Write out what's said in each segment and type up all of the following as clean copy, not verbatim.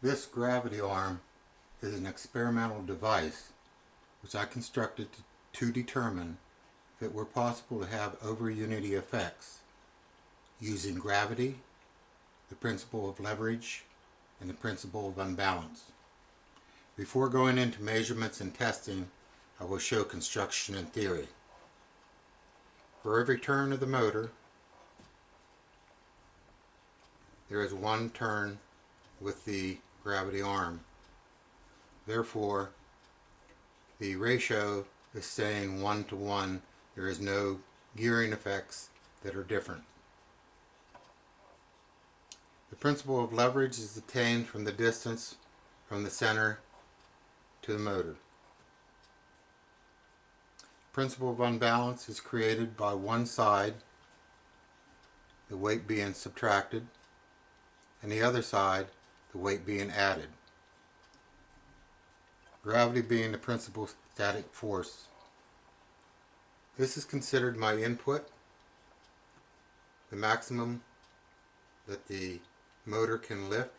This gravity arm is an experimental device which I constructed to determine if it were possible to have over-unity effects using gravity, the principle of leverage, and the principle of unbalance. Before going into measurements and testing, I will show construction and theory. For every turn of the motor, there is one turn with the gravity arm. Therefore, the ratio is staying 1 to 1. There is no gearing effects that are different. The principle of leverage is attained from the distance from the center to the motor. Principle of unbalance is created by one side, the weight being subtracted, and the other side, the weight being added. Gravity being the principal static force. This is considered my input, the maximum that the motor can lift,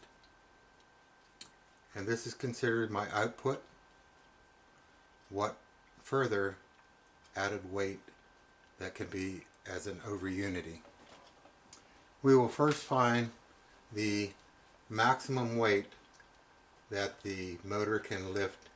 and this is considered my output, what further added weight that can be as an over-unity. We will first find the maximum weight that the motor can lift.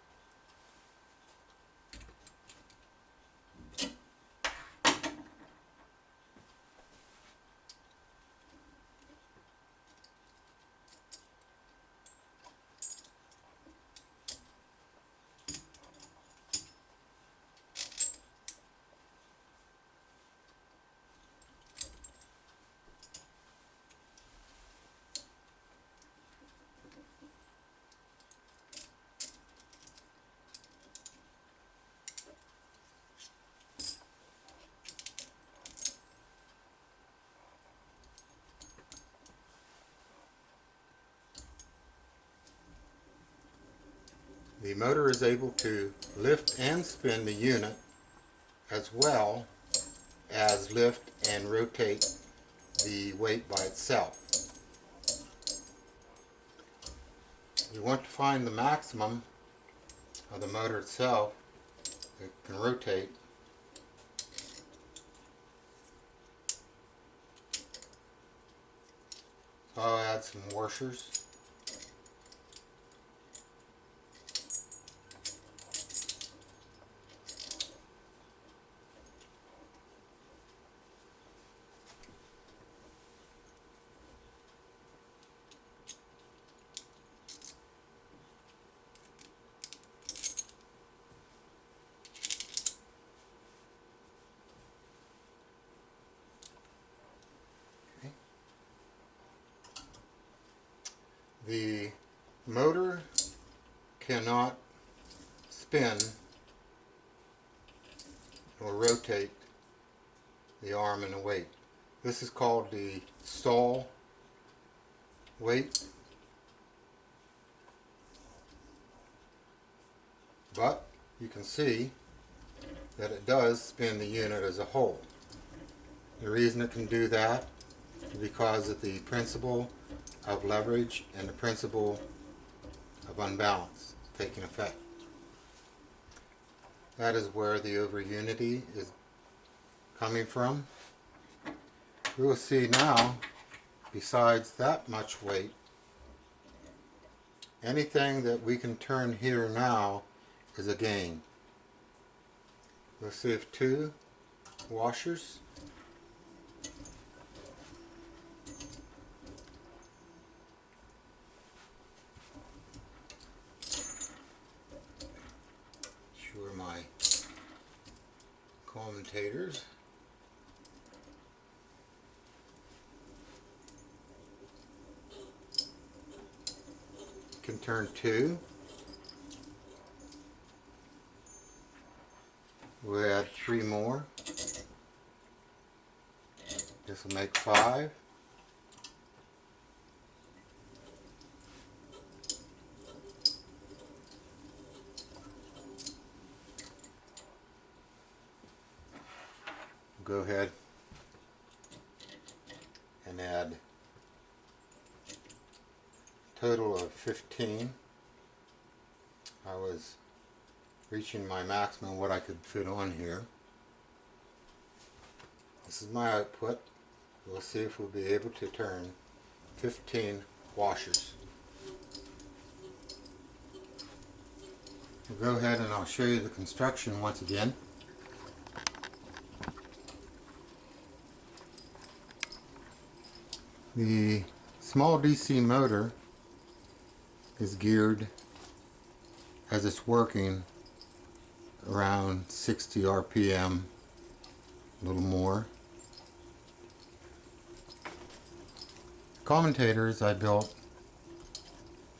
The motor is able to lift and spin the unit as well as lift and rotate the weight by itself. You want to find the maximum of the motor itself. It can rotate. So I'll add some washers. The motor cannot spin or rotate the arm and the weight. This is called the stall weight. But you can see that it does spin the unit as a whole. The reason it can do that is because of the principle of leverage and the principle of unbalance taking effect. That is where the over-unity is coming from. We will see now, besides that much weight, anything that we can turn here now is a gain. Let's see if 2 washers. Sure, my commentators. Can turn 2. We'll add 3 more. This will make 5. Go ahead and add total of 15. I was reaching my maximum what I could fit on here. This is my output. We'll see if we'll be able to turn 15 washers. We'll go ahead and I'll show you the construction once again. The small DC motor is geared, as it's working, around 60 RPM, a little more. Commentators, I built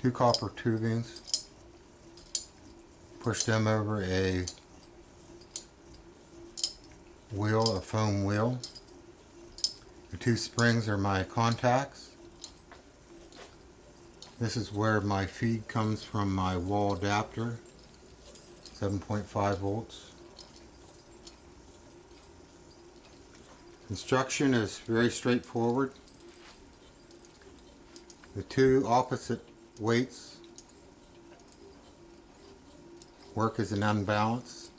2 copper tubings, pushed them over a wheel, a foam wheel. The 2 springs are my contacts. This is where my feed comes from my wall adapter, 7.5 volts. Construction is very straightforward. The 2 opposite weights work as an unbalance.